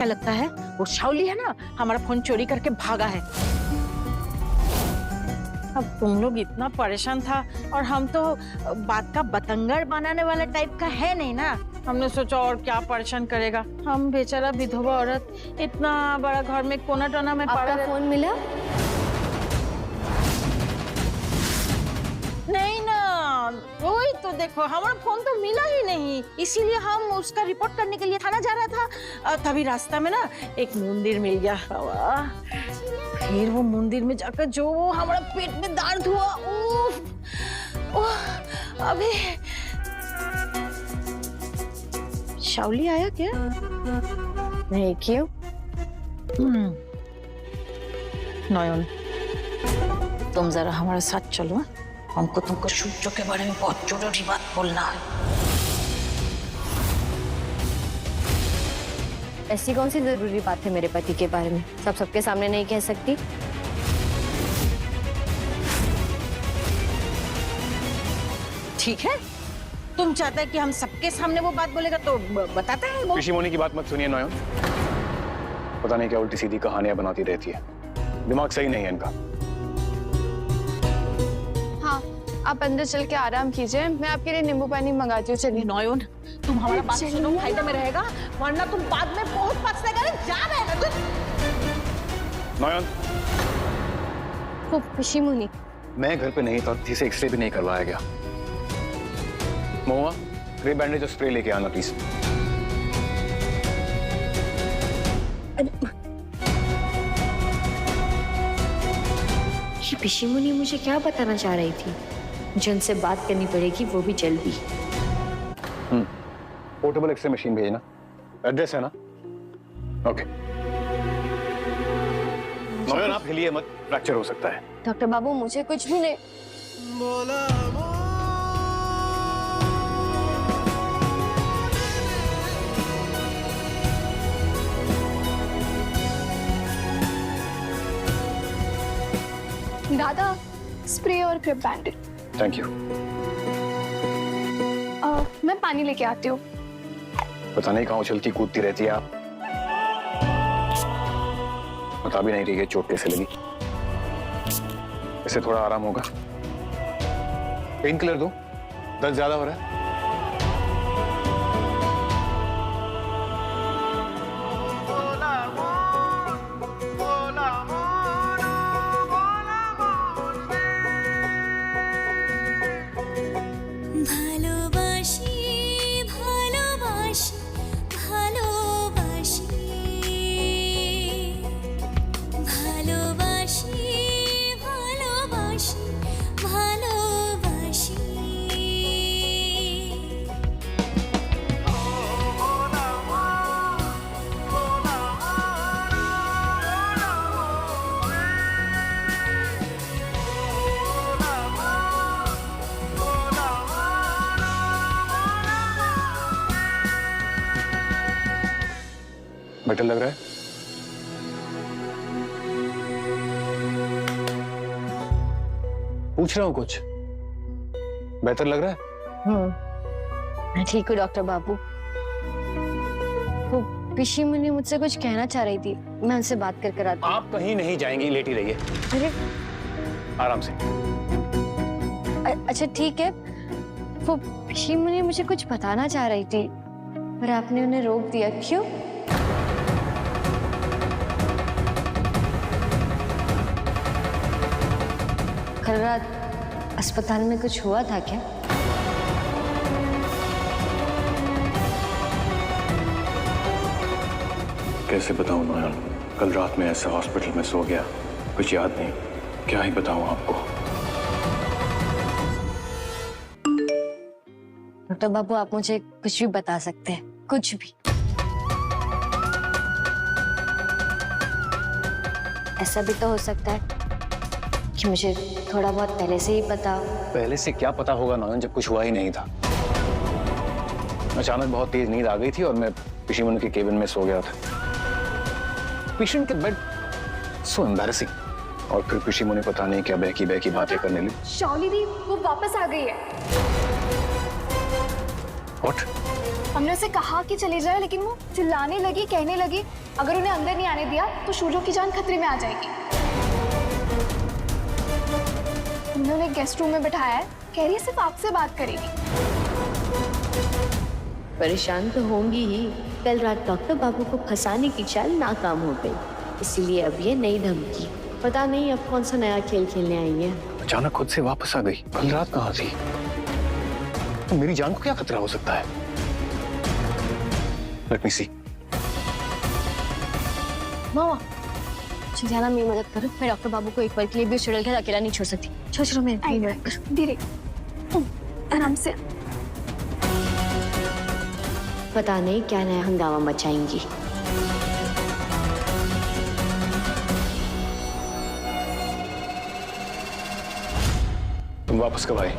क्या लगता है वो शाओली है ना, हमारा फोन चोरी करके भागा है। अब तुम लोग इतना परेशान था और हम तो बात का बतंगड़ बनाने वाला टाइप का है नहीं ना। हमने सोचा और क्या परेशान करेगा, हम बेचारा विधवा औरत इतना बड़ा घर में कोना टोना में पड़ा। आपका फोन मिला? नहीं ना, वही तो देखो हमारा फोन तो मिला ही नहीं, इसीलिए हम उसका रिपोर्ट करने के लिए थाना जा रहा था। तभी रास्ता में ना एक मंदिर मिल गया। फिर वो मंदिर में जाकर जो हमारा पेट में दर्द हुआ, अबे शाओली आया क्या? नहीं, क्यों? नयन, तुम जरा हमारे साथ चलो, हमको तुमको शुचो के बारे में बहुत जरूरी बात बोलना है। ऐसी कौन सी जरूरी बात है मेरे पति के बारे में? सबके सामने नहीं कह सकती। ठीक है, तुम चाहते हैं कि हम सबके सामने वो बात बोलेगा तो बताते हैं वो। पिशीमोनी की बात मत सुनिए नयन, पता नहीं क्या उल्टी सीधी कहानियां बनाती रहती है, दिमाग सही नहीं है इनका। हाँ, आप अंदर चल के आराम कीजिए, मैं आपके लिए नींबू पानी मंगाती हूँ। चलिए नयन, तुम हमारा बात सुनो, फायदे में रहेगा, वरना तुम बाद में बहुत पछताएगा। जा रहे हैं तुम। नयन, वो पिशीमोनी, मैं घर पे नहीं था, किसी से एक्सरे भी नहीं करवाया गया। महुआ, ग्रे बैंडेज और स्प्रे लेके आना प्लीज। ये पिशीमोनी मुझे क्या बताना चाह रही थी? मुझे उनसे बात करनी पड़ेगी, वो भी जल्दी। पोर्टेबल एक्सरे मशीन भेजना, एड्रेस है ना? ओके। नयन आप हिलिए मत, फ्रैक्चर हो सकता है। डॉक्टर बाबू मुझे कुछ भी नहीं। दादा, स्प्रे और क्रिप बैंडेज। Thank you. मैं पानी लेके आती हूँ। पता नहीं कहाँ उछलती कूदती रहती है आप, बता भी नहीं रही है चोट कैसे लगी। इससे थोड़ा आराम होगा। पेन किलर दो, दर्द ज्यादा हो रहा है। बेटर लग रहा है? पूछ रहा हूँ कुछ, बेहतर लग रहा है? मैं ठीक हूँ डॉक्टर बाबू। वो पिशीमोनी मुझसे कुछ कहना चाह रही थी, मैं उनसे बात कर आती हूँ। आप कहीं नहीं जाएंगी, लेटी रहिए अरे आराम से। अच्छा ठीक है। वो पिशीमोनी मुझे कुछ बताना चाह रही थी, पर आपने उन्हें रोक दिया, क्यों? कल रात अस्पताल में कुछ हुआ था क्या? कैसे बताऊं नयन, कल रात में ऐसा हॉस्पिटल में सो गया, कुछ याद नहीं, क्या ही बताऊं आपको। डॉक्टर बाबू आप मुझे कुछ भी बता सकते हैं, कुछ भी। ऐसा भी तो हो सकता है कि मुझे थोड़ा बहुत पहले से ही पता हो। पहले से क्या पता होगा नयन, जब कुछ हुआ ही नहीं था। अचानक बहुत तेज नींद आ गई थी और मैं पिशीमोनी के केबिन में सो गया था। पेशेंट के बेड, सो एम्बैरेसिंग। और फिर पिशीमोनी पता नहीं क्या बहकी बहकी बातें करने लगी। शाओली दी वो वापस आ गई है। What? हमने उसे कहा कि चली जाए, लेकिन वो चिल्लाने लगी, कहने लगी अगर उन्हें अंदर नहीं आने दिया तो शूजो की जान खतरे में आ जाएगी। उन्होंने गेस्ट रूम में बिठाया है, कह रही है सिर्फ आपसे बात करेगी। परेशान तो होंगी ही। कल रात डॉक्टर बाबू को फंसाने की चाल नाकाम हो गई, इसीलिए अब ये नई धमकी। पता नहीं अब कौन सा नया खेल खेलने आई है। अचानक खुद से वापस आ गई। कल रात कहाँ थी? तो मेरी जान को क्या खतरा हो सकता है? Let me see. मामा जाना, मेरी मदद करो। मैं डॉक्टर बाबू को एक बार के लिए भी उस चुड़ैल के साथ अकेला नहीं छोड़ सकती। छोड़ो मेरी मदद करो। धीरे, आराम से। पता नहीं क्या नया हंगामा मचाएंगी। तुम वापस कब आए?